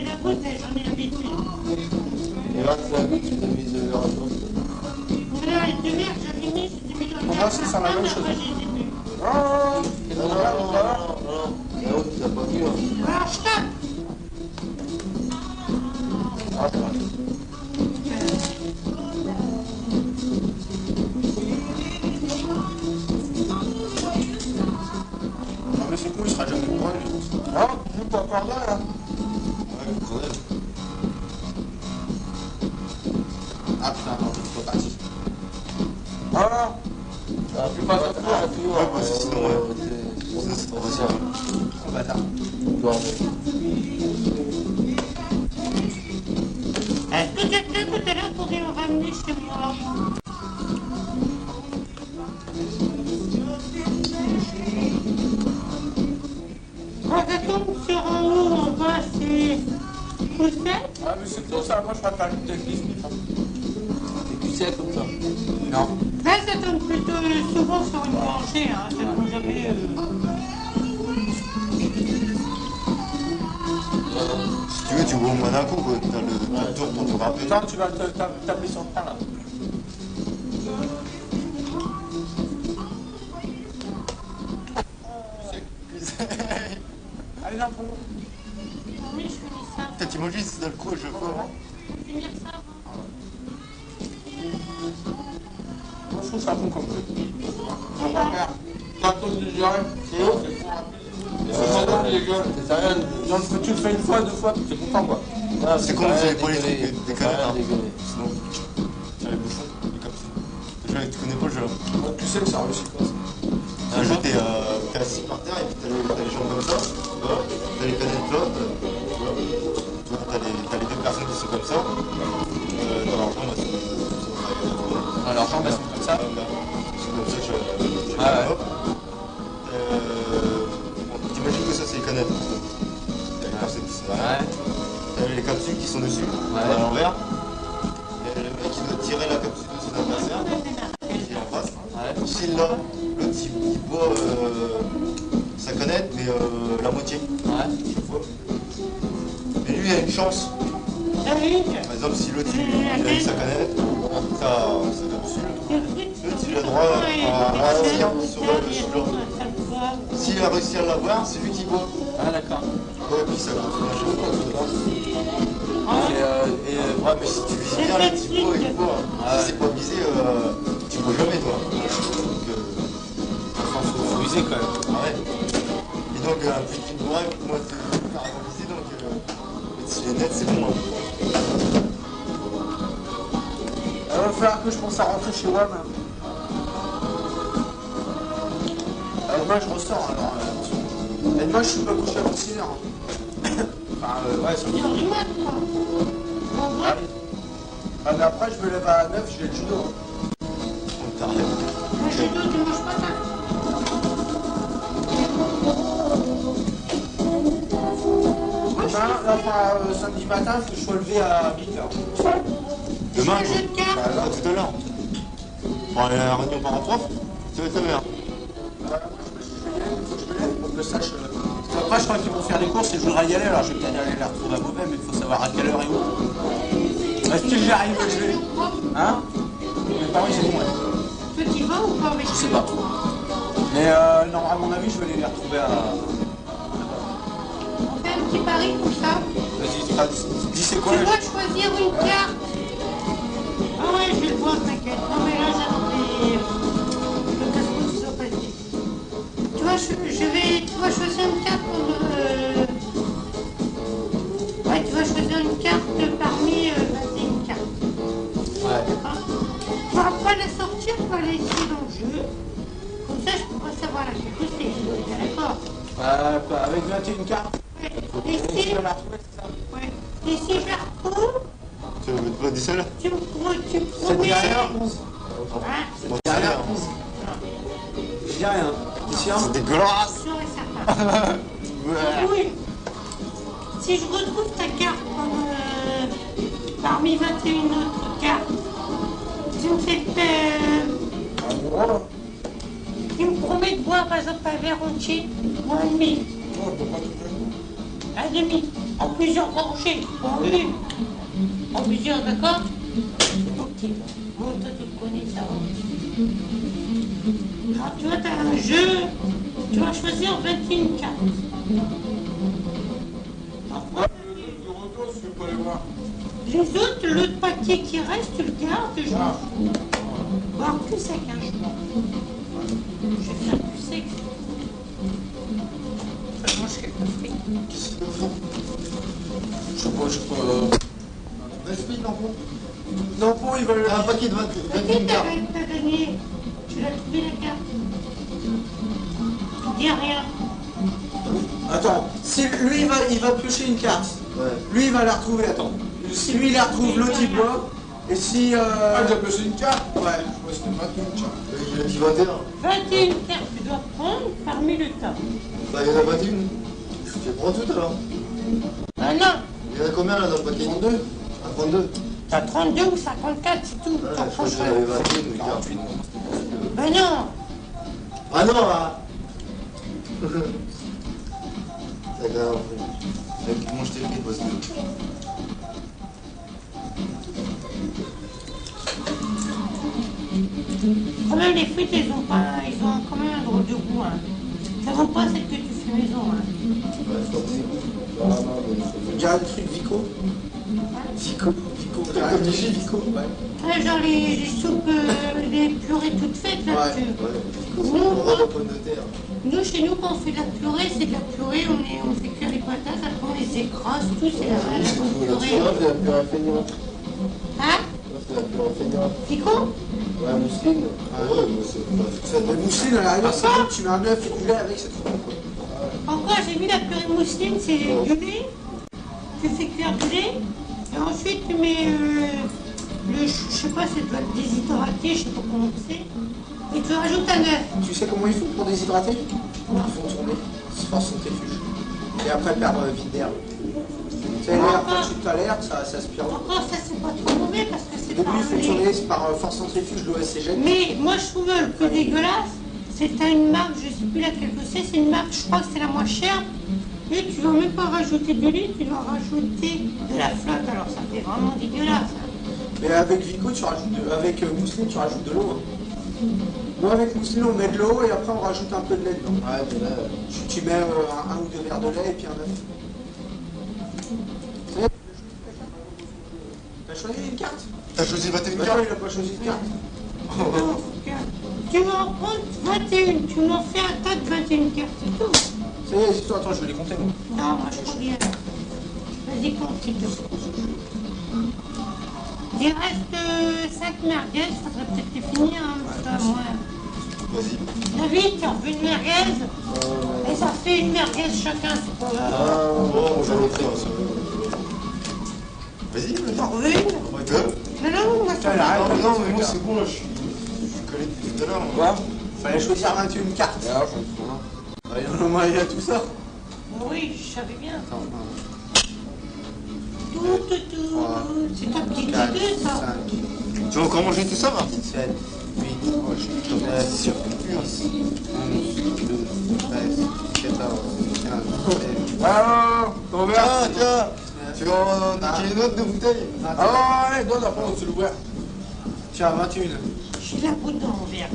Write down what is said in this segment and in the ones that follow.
c'est la bouteille, j'en ai l'habitude. Et là, tu as mis de verre à toi. Voilà, les deux verres, j'avais mis, c'était mis dans le Pour moi, c'est la même chose. Non, là-haut, tu n'as pas vu. Alors, je tape. Ah, ça va. Ah, mais c'est cool, il sera jamais couronné, je pense. Ah, nous, pas encore là, là. Ouais, quand même. Ah, putain, attends, je peux partir. Ah, Ah, plus pas ça, toujours. Ouais, parce que sinon, On va dire. oh, bâtard. Est-ce que quelqu'un tout à l'heure pourrait me ramener chez moi? Quand ça tombe sur en haut, en bas, c'est poussette. Ah, mais c'est tout ça, moi, je préfère le technique. T'es plus sec comme ça. Non. Là, ça tombe plutôt souvent sur une rangée, hein. Ça tombe jamais... si tu veux, tu vois au moins d'un coup, quoi. T'as le tour pour te rappeler. Attends, tu vas taper sur le pain, là. Allez, viens, prends-le. Oui, je finis ça. Putain, t'imagines, c'est dans le coup à chaque fois. On va finir ça. Moi, je trouve ça bon comme truc. On va pas faire. Tantôt de gérer, c'est haut, c'est trop rapide. Et ça donne les gueules. C'est rien. Genre, tu le fais une fois, deux fois, puis t'es content, quoi. C'est con, vous avez pas les trucs des canards. dégueulé. Sinon, tiens les bouchons, et comme ça. Déjà, tu connais pas le jeu. Tu sais que ça réussit, quoi. Un jeu, t'es assis par terre et puis t'as les jambes comme ça. T'as les canettes là. Tu vois, t'as les deux personnes qui sont comme ça. Dans leur jambe, elles sont comme ça. Alors, jambes, elles sont comme ça. C'est comme ça que je Ah ouais. hop. Bon, t'imagines que ça, c'est les canettes. T'as les personnes qui sont derrière. T'as les capsules qui sont dessus, à l'envers. Et le mec, il doit tirer la capsule de son adversaire. Il est en face. Si là, l'autre, il boit sa canette, mais la moitié. Chaque fois. Et lui, il a une chance. Par exemple, si l'autre, il a eu sa canette, sa capsule, l'autre, il a droit à réagir sur l'autre. S'il a réussi à l'avoir, c'est lui qui boit. Ah, d'accord. Ouais, puis ça continue à chaque fois. Ouais, mais si tu vises bien, là, tu bois et tu bois. Si c'est pas visé, tu bois jamais, toi. Donc, Faut viser quand même. ouais. Et donc, un petit de bourrin, moi, tu peux pas visé, donc, si les net, c'est bon. Hein. Il va falloir que je pense à rentrer chez moi, même. Moi, je ressors, alors. Et moi, je suis pas couché avant 6 heures. Enfin, ouais, ça Sur du mat, quoi. En vrai, Ah, mais après, je me lève à 9, je vais le judo. On t'arrête. le judo, tu manges pas ça. Demain, là, enfin, samedi matin, il faut que je sois levé à 8h. Demain, Le jeu de cartes. bah, là, tout à l'heure. Pour aller à la réunion parents prof, ça va être ta mère. Moi, il faut que je me lève pour que je sache. Parce qu'après, je crois qu'ils vont faire les courses et je voudrais y aller, alors je vais peut-être aller les retrouver à Beauvais, mais il faut savoir à quelle heure et où. Est-ce que j'y arrive, je vais. Hein? Mes parents, ils sont bons, ouais. Toi, tu vas ou pas avec Je sais pas. Mais non, à mon avis, je vais aller les retrouver à. On fait un petit pari pour ça. Vas-y, dis c'est quoi Tu le dois choisir une carte. Ah ouais, je vais le voir, t'inquiète. Non, mais là, j'ai le casse-cou qui sont passés. Tu vois, tu vas choisir une carte pour... Ouais, tu vas choisir une carte parmi... vas-y, une carte. Ouais. D'accord. Tu vas pas la sortir, tu vas la laisser dans le jeu. Comme ça, je pourrais savoir laquelle que c'est. T'es d'accord? Avec 21 cartes. Ouais. Et si... Je vais la retrouver, c'est ça? Ouais. Et si je la retrouve, Tu veux pas dire ça là? tu me C'est promets... derrière 11. Hein? Bon, Derrière c'est 11. Je dis rien. Tu sûr? C'est dégueulasse! Sûr et certain. Oui. Si je retrouve ta carte parmi 21 autres cartes, tu me fais tu me promets de boire par exemple un verre entier ou un demi. Non, je peux pas tout faire. Un demi. En plusieurs gorgées, en une. En plusieurs, d'accord? Ok. Bon, toi, tu le connais, ça va. Alors, tu vois, tu as un jeu. Tu vas choisir 21 cartes. Parfois, les autres, l'autre paquet qui reste, tu le gardes, je m'en fous. Voir plus sec, hein, je m'en fous. Je vais faire plus sec. Enfin, moi, je fais le fric. Je sais pas. Explique l'enfant. L'enfant, il va le. Un paquet de 20 Peut-être cartes. t'as gagné. Tu l'as trouvé la carte. Tu dis rien. Attends, si lui il va piocher une carte. Ouais. Lui il va la retrouver, attends. Si lui il la retrouve, l'autre il bloque. Et si. Ah, tu as pioché une carte? Ouais. Je vois c'était 21 cartes. Il a dit 21. 21 cartes, tu dois prendre parmi le tas. Bah, il y en a 21. Tu les prends toutes alors. Ah non, Il y en a combien là dans le paquet? 32. Ah, 32. t'as 32 ou 54, c'est tout. Ouais, T'en je prends crois que j'en avais 21 ou 48. Ben non. Ah non, ah. C'est grave. Moi je t'ai pris parce que. Quand même, les frites, ils ont quand même un drôle de goût. Hein. Ça vaut pas celles que tu fais maison. Hein. Ouais, je pense que On dirait le truc Vico. Vico. comme du Gilles. Vico. Ouais. Ouais, genre les soupes, les purées toutes faites là-dessus. Ouais. On va pomme de terre. Nous, chez nous, quand on fait de la purée, c'est de la purée, on fait cuire les patates, après on les écrase, tout, c'est la bonne purée. C'est la purée feignante. Hein? C'est la purée feignante. Fico? Ouais, mousseline. Ah ouais, mais c'est La mousseline, à la rigueur, c'est bon, tu mets un œuf et du lait avec, c'est trop bon, quoi. Encore, j'ai vu la purée mousseline, c'est du lait. Tu fais cuire du lait, et ensuite tu mets je sais pas, ça doit être déshydraté, je sais pas comment c'est, et tu rajoutes un œuf. Tu sais comment ils font pour déshydrater? Ils font tourner, ils se forcent centrifuge. Et après, perdre vite d'air. Tu sais, l'air, quand tu as l'air, ça aspire. Encore, ça c'est pas trop mauvais parce que c'est Au début, pas il faut un lait. tourner, c'est par force centrifuge, l'OSCG. Mais moi je trouve le plus dégueulasse, c'est à une marque, je sais plus laquelle que c'est une marque, je crois que c'est la moins chère. Et tu vas même pas rajouter de l'huile, tu dois rajouter de la flotte, alors ça fait vraiment dégueulasse. Hein. Mais avec Vico, avec mousseline, tu rajoutes de l'eau. Hein. Nous, avec mousseline, on met de l'eau et après, on rajoute un peu de lait dedans. Ouais, de là. Tu mets un ou deux verres de lait et puis un œuf. T'as choisi une carte? T'as choisi 21 Bah, cartes? toi, il a pas choisi de carte. Donc, tu vas en prendre 21, tu m'en fais un tas de 21 cartes, c'est tout. Ça y est, c'est toi, attends, je vais les compter, moi. Non, moi je crois bien. Vas-y, compte, s'il te plaît. Il reste 5 merguez, faudrait peut-être les finir, hein, parce que moi... Vas-y. David, tu as revu une merguez, et ça fait une merguez chacun, c'est pas grave. Oh, j'en ai fait un seul. Vas-y, T'en veux une? vas-y. Non, moi ça Putain, va. arrête. Non, mais moi c'est bon, là, je suis collé depuis tout à l'heure. Quoi? Fallait choisir 21 cartes. Alors, je me souviens. Il y a tout ça. Oui, je savais bien. Attends, Tout. C'est ta petite idée, ça. 5, Tu veux encore manger tout ça, Martine? 7, 8, 9, 10, 11, 12, 13, 14, 15, 16. Alors, ton verre. Tiens, tu vas en niquer une autre de bouteille? Ah ouais, donne après, on se l'ouvre. Tiens, 21. J'ai la goutte dans mon verre.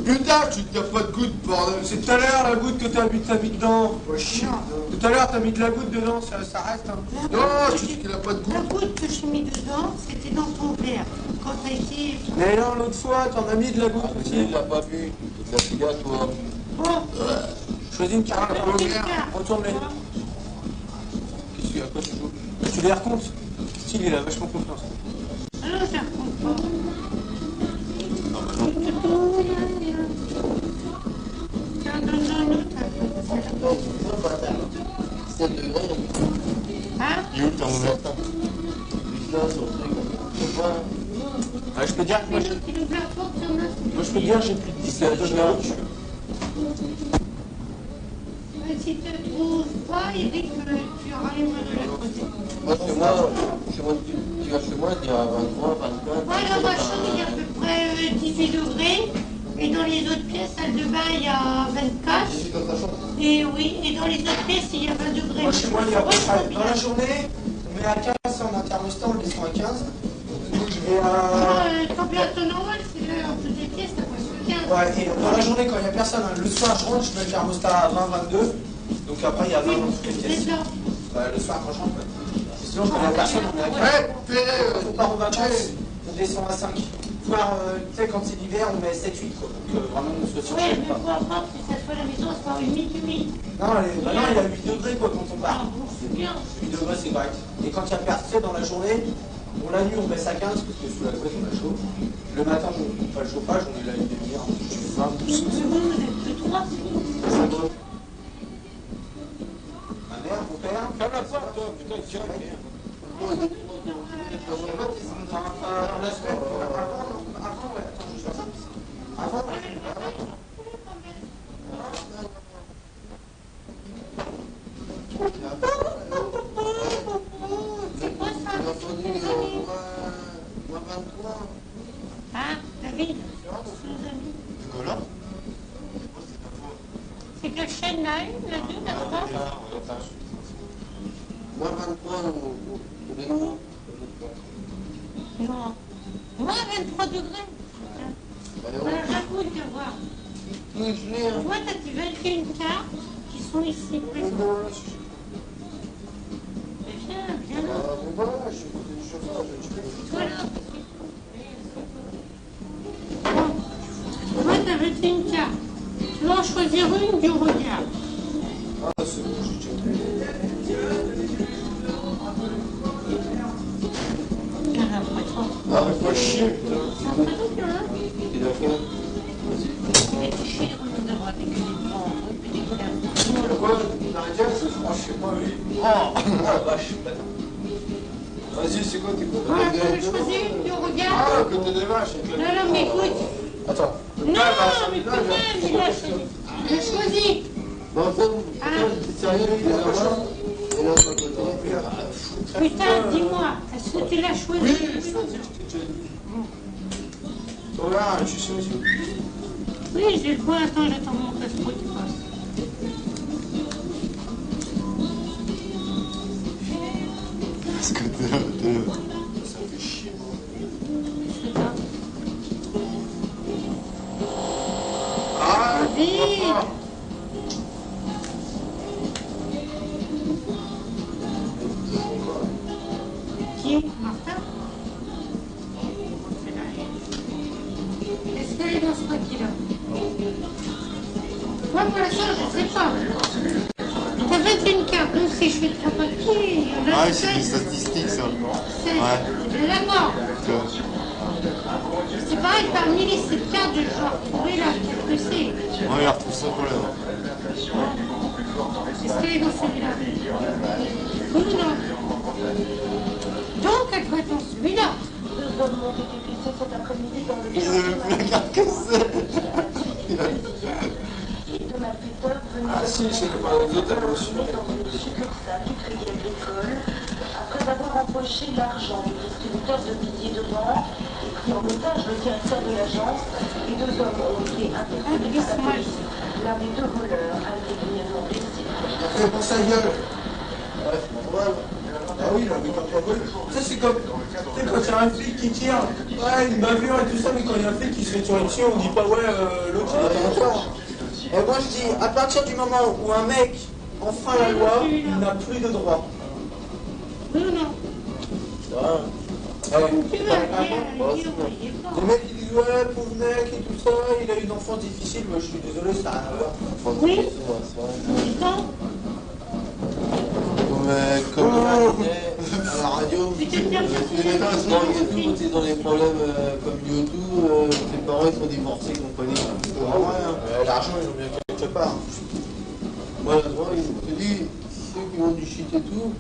Putain, tu n'as pas de goutte, bordel. C'est tout à l'heure la goutte que t'as mis dedans. Oh, chiant. Tout à l'heure t'as mis de la goutte dedans, ça reste. Hein. Non, je te dis qu'il n'a pas de goutte. La goutte que j'ai mis dedans, c'était dans ton verre. Quand t'as été... Mais non, l'autre fois t'en as mis de la goutte aussi. Il l'a pas bu. Il te l'a filé à toi. Bon, Choisis une carte. une petite carte. Retourne-les. Qu'est-ce qu'il y a? À quoi tu joues? Tu les recomptes? Style, il a vachement confiance. Ah non, je la raconte pas. Tiens, donne-en une autre. 7 degrés. Hein? Il est où le thermomètre? Putain, sur le truc. C'est quoi? Ah, je peux dire que moi, Il ouvre la porte, il y en a. je peux dire j'ai plus de 17 degrés. Si tu ne trouves pas, Eric, tu auras les mains de la côté. Moi, chez moi, tu vas chez moi, il y a 23, 24. Voilà, machin, il y a à peu près 18 degrés. Et dans les autres pièces, salle de bain, il y a 24. 18 dans ta chambre. Et oui, et dans les autres pièces, il y a 20 degrés. Moi, chez moi, il y a Ouais, c'est dans la bien. journée, on met à 15, on a un thermostat, on le descend à 15. Donc je vais Moi, à... température normale, c'est là, en toutes les pièces, t'as presque 15. Ouais, et dans la journée, quand il n'y a personne, hein, le soir, je rentre, je mets le thermostat à 20, 22. Donc après, il y a 20 dans toutes les pièces. C'est ça. Le soir, quand je rentre, sinon, quand il n'y a personne, on est à 15. Ouais, Péré, On part en vacances, on descend à 5. Voire, tu sais, quand c'est l'hiver, on met 7-8, quoi. Donc vraiment, on se Ouais, surchauffe mais pas. faut avoir que ça soit à la maison, c'est pas humide. Non, non, il y a 8 degrés, quoi, quand on Ah, part. bon, c'est bien. 8 degrés, c'est correct. Et quand il y a personne dans la journée, la nuit, on baisse à 15, parce que sous la couette, on a chaud. Le matin, on ne pas le chauffage, on est là une demi-heure, je suis 20, 12. Vous êtes que 3, c'est tout. Ma mère, mon père. ferme la porte, toi, putain, tiens, merde. La semaine, avant, ouais, attends, je vais faire ça. Avant, C'est quoi ça? Moi, 23. Ah, David, nos amis. Nicolas. C'est quelle chaîne là? La 2, la 3? Moi, 23, non. Non. Moi, 23 degrés. Voilà, j'avoue de voir. Oui, je l'ai, hein. Toi, t'as tes 21 cartes qui sont ici présentes. Viens, viens là. Mais voilà, je suis du chauffage, je fais. Toi là. Bon. Toi, t'as 21 cartes. Tu vas en choisir une du regard. Ah, c'est bon, j'ai checké. Ah, après toi. Ah, mais pas chier, putain. C'est un peu dur, hein? Il a fait. Mais tu sais, on devra avec les grands, puis des couleurs. Quoi? Nadia, c'est franchement, oui. oh, la vache. Vas-y, c'est quoi tes Voilà, copains? tu veux choisir une du regard? Ah, côté des vaches, avec la. Non, non, mais écoute. Attends. Non, mais quand même, il a choisi. Bon, attends, Ah. t'es sérieux, il est là-bas? Et là, sur le côté. Putain, dis-moi, est-ce que tu l'as choisi? Oui, je t'ai déjà dit. Voilà, je suis sûr. Oui, je le vois, attends, j'attends mon passeport qui passe. Parce que t'es. Ça fait chier. C'est ça. Ah, David. Qui est Martin? C'est là. Est-ce qu'elle est dans ce papier-là? Moi, pour l'instant, je ne sais pas. T'as 21 cartes, donc si je fais 3 papiers, il y en a Ah, c'est des 16. statistiques, ça. 16. Ouais. De la mort. C'est pareil, parmi les 7 cartes, je dois retrouver là, qu'est-ce que c'est? Moi, il retrouve ça pour le. Est-ce qu'elle est dans celui-là? Oui ou non? Donc, elle doit être dans celui-là. Deux hommes ont été blessés cet après-midi dans le Ils avaient plus la carte que c'est. de malfaiteurs venus Ah, si, c'est comme les autres, elle aussi. dans une succursale du Crédit Agricole après avoir empoché l'argent du distributeur de billets de banque et pris en otage le directeur de l'agence. Les deux hommes ont été interpellés par la police. L'un des deux voleurs a été grièvement blessé. Fais pour sa gueule. Ouais, ouais. Ah oui, il avait pas volé. Ça, c'est comme. Tu sais, quand il y a un flic qui tire, ouais, une bavure et tout ça, mais quand il y a un flic qui se fait tirer dessus, on dit pas, ouais, l'autre il a rien à faire. Et moi, je dis, à partir du moment où un mec enfreint la loi, il n'a plus de droit. Oui ou non? Voilà. Tu veux dire, il est pas. Les mecs qui disent, ouais, pauvre mec et tout ça, il a eu une enfance difficile, moi je suis désolé, ça n'a rien à voir. Oui. Ouais, Et quand? Comme on disait à la radio, Tu te bien les mecs qui se marient et tout, quand t'es dans des problèmes comme YouTube, tes parents ils sont divorcés, compagnie. C'est pas vrai, hein. L'argent, ils ont bien quelque part. Moi, la drogue, je te dis, ceux qui ont du shit et tout,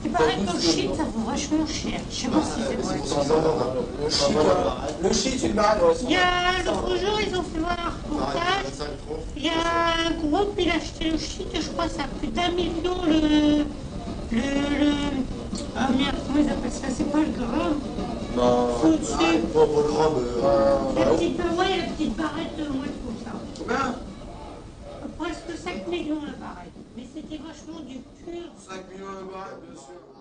Il paraît que le shit, ça vaut vachement cher. Je sais pas si c'est vrai. Le shit, c'est le barrage. Il y a l'autre jour, ils ont fait voir un reportage. Il y a un groupe, il a acheté le shit, et je crois que ça a plus d'1 million Ah merde, comment ils appellent ça? C'est pas le gramme. Non. Faut dessus. Bon, pour le rhum, La petite, ouais, la petite barrette, moi je trouve ça. Combien? Presque 5 millions la barrette. Mais c'était vachement du pur. 5 millions de barres, bien sûr.